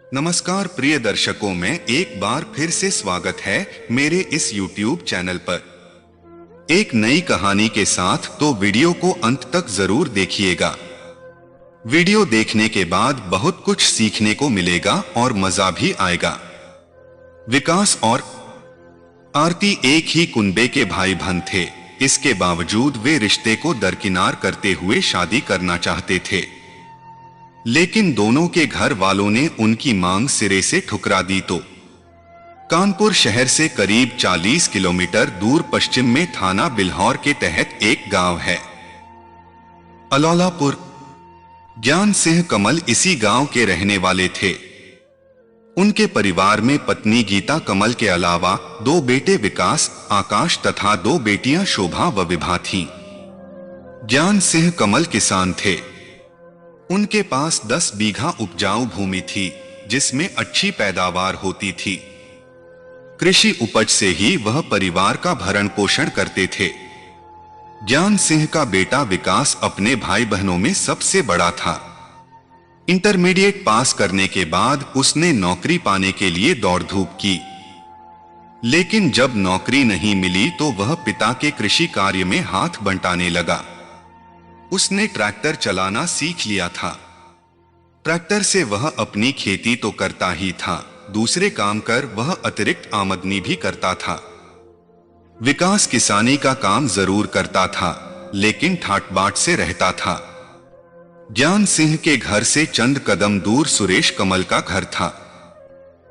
नमस्कार प्रिय दर्शकों में एक बार फिर से स्वागत है मेरे इस YouTube चैनल पर एक नई कहानी के साथ। तो वीडियो को अंत तक जरूर देखिएगा। वीडियो देखने के बाद बहुत कुछ सीखने को मिलेगा और मजा भी आएगा। विकास और आरती एक ही कुनबे के भाई बहन थे। इसके बावजूद वे रिश्ते को दरकिनार करते हुए शादी करना चाहते थे, लेकिन दोनों के घर वालों ने उनकी मांग सिरे से ठुकरा दी। तो कानपुर शहर से करीब 40 किलोमीटर दूर पश्चिम में थाना बिल्हौर के तहत एक गांव है, अलौलापुर। ज्ञान सिंह कमल इसी गांव के रहने वाले थे। उनके परिवार में पत्नी गीता कमल के अलावा 2 बेटे विकास, आकाश तथा 2 बेटियां शोभा व विभा थीं। ज्ञान सिंह कमल किसान थे। उनके पास 10 बीघा उपजाऊ भूमि थी, जिसमें अच्छी पैदावार होती थी। कृषि उपज से ही वह परिवार का भरण पोषण करते थे। ज्ञान सिंह का बेटा विकास अपने भाई बहनों में सबसे बड़ा था। इंटरमीडिएट पास करने के बाद उसने नौकरी पाने के लिए दौड़ धूप की, लेकिन जब नौकरी नहीं मिली तो वह पिता के कृषि कार्य में हाथ बंटाने लगा। उसने ट्रैक्टर चलाना सीख लिया था। ट्रैक्टर से वह अपनी खेती तो करता ही था, दूसरे काम कर वह अतिरिक्त आमदनी भी करता था। विकास किसानी का काम जरूर करता था, लेकिन ठाट बाट से रहता था। ज्ञान सिंह के घर से चंद कदम दूर सुरेश कमल का घर था।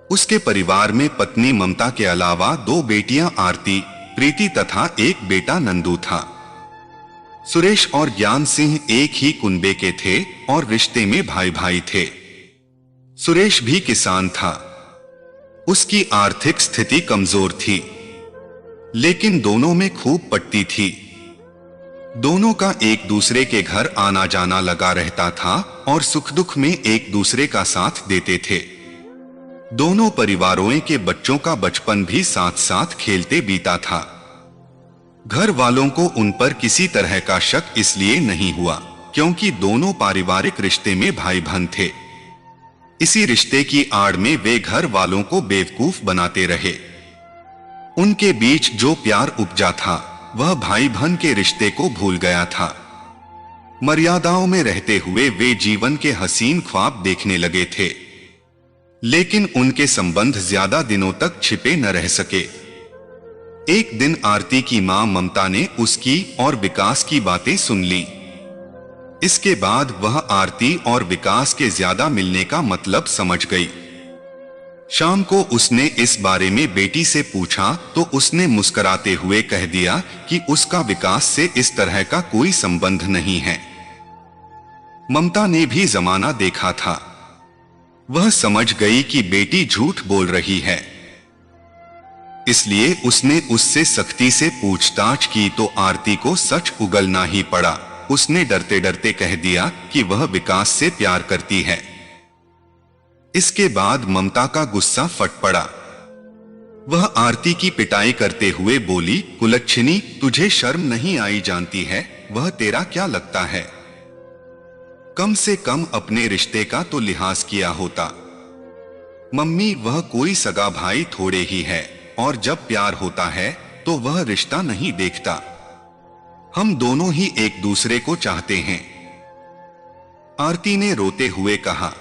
उसके परिवार में पत्नी ममता के अलावा 2 बेटियां आरती, प्रीति तथा एक बेटा नंदू था। सुरेश और ज्ञान सिंह एक ही कुनबे के थे और रिश्ते में भाई भाई थे। सुरेश भी किसान था। उसकी आर्थिक स्थिति कमजोर थी, लेकिन दोनों में खूब पटती थी। दोनों का एक दूसरे के घर आना जाना लगा रहता था और सुख दुख में एक दूसरे का साथ देते थे। दोनों परिवारों के बच्चों का बचपन भी साथ साथ खेलते बीता था। घर वालों को उन पर किसी तरह का शक इसलिए नहीं हुआ क्योंकि दोनों पारिवारिक रिश्ते में भाई बहन थे। इसी रिश्ते की आड़ में वे घर वालों को बेवकूफ बनाते रहे। उनके बीच जो प्यार उपजा था वह भाई बहन के रिश्ते को भूल गया था। मर्यादाओं में रहते हुए वे जीवन के हसीन ख्वाब देखने लगे थे, लेकिन उनके संबंध ज्यादा दिनों तक छिपे न रह सके। एक दिन आरती की मां ममता ने उसकी और विकास की बातें सुन ली। इसके बाद वह आरती और विकास के ज्यादा मिलने का मतलब समझ गई। शाम को उसने इस बारे में बेटी से पूछा तो उसने मुस्कुराते हुए कह दिया कि उसका विकास से इस तरह का कोई संबंध नहीं है। ममता ने भी जमाना देखा था। वह समझ गई कि बेटी झूठ बोल रही है, इसलिए उसने उससे सख्ती से पूछताछ की तो आरती को सच उगलना ही पड़ा। उसने डरते डरते कह दिया कि वह विकास से प्यार करती है। इसके बाद ममता का गुस्सा फट पड़ा। वह आरती की पिटाई करते हुए बोली, कुलच्छिनी, तुझे शर्म नहीं आई जानती है वह तेरा क्या लगता है? कम से कम अपने रिश्ते का तो लिहाज किया होता। मम्मी, वह कोई सगा भाई थोड़े ही है और जब प्यार होता है तो वह रिश्ता नहीं देखता। हम दोनों ही एक दूसरे को चाहते हैं। आरती ने रोते हुए कहा।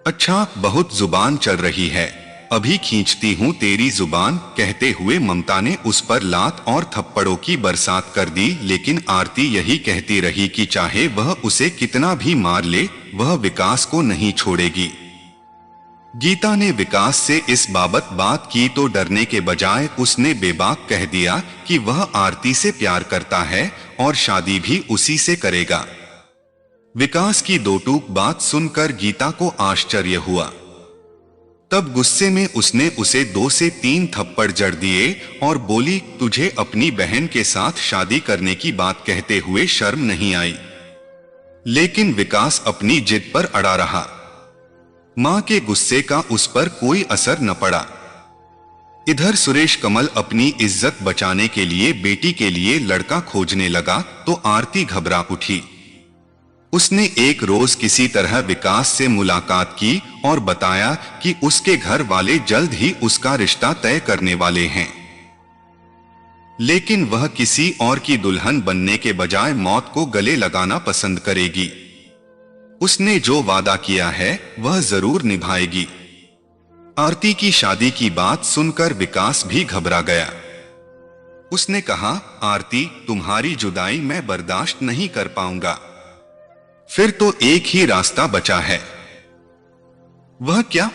अच्छा, बहुत जुबान चल रही है, अभी खींचती हूं तेरी जुबान। कहते हुए ममता ने उस पर लात और थप्पड़ों की बरसात कर दी, लेकिन आरती यही कहती रही कि चाहे वह उसे कितना भी मार ले, वह विकास को नहीं छोड़ेगी। गीता ने विकास से इस बाबत बात की तो डरने के बजाय उसने बेबाक कह दिया कि वह आरती से प्यार करता है और शादी भी उसी से करेगा। विकास की 2 टूक बात सुनकर गीता को आश्चर्य हुआ। तब गुस्से में उसने उसे 2 से 3 थप्पड़ जड़ दिए और बोली, तुझे अपनी बहन के साथ शादी करने की बात कहते हुए शर्म नहीं आई? लेकिन विकास अपनी जिद पर अड़ा रहा। मां के गुस्से का उस पर कोई असर न पड़ा। इधर सुरेश कमल अपनी इज्जत बचाने के लिए बेटी के लिए लड़का खोजने लगा तो आरती घबरा उठी। उसने एक रोज किसी तरह विकास से मुलाकात की और बताया कि उसके घर वाले जल्द ही उसका रिश्ता तय करने वाले हैं, लेकिन वह किसी और की दुल्हन बनने के बजाय मौत को गले लगाना पसंद करेगी। उसने जो वादा किया है वह जरूर निभाएगी। आरती की शादी की बात सुनकर विकास भी घबरा गया। उसने कहा, आरती, तुम्हारी जुदाई मैं बर्दाश्त नहीं कर पाऊंगा। फिर तो एक ही रास्ता बचा है। वह क्या?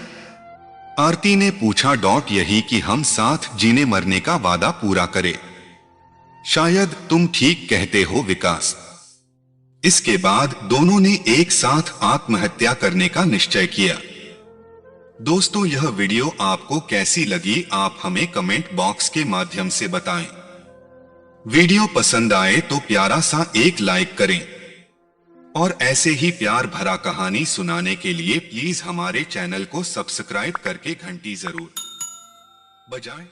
आरती ने पूछा। यही कि हम साथ जीने मरने का वादा पूरा करें। शायद तुम ठीक कहते हो विकास। इसके बाद दोनों ने एक साथ आत्महत्या करने का निश्चय किया। दोस्तों, यह वीडियो आपको कैसी लगी आप हमें कमेंट बॉक्स के माध्यम से बताएं। वीडियो पसंद आए तो प्यारा सा एक लाइक करें और ऐसे ही प्यार भरा कहानी सुनाने के लिए प्लीज हमारे चैनल को सब्सक्राइब करके घंटी जरूर बजाएं।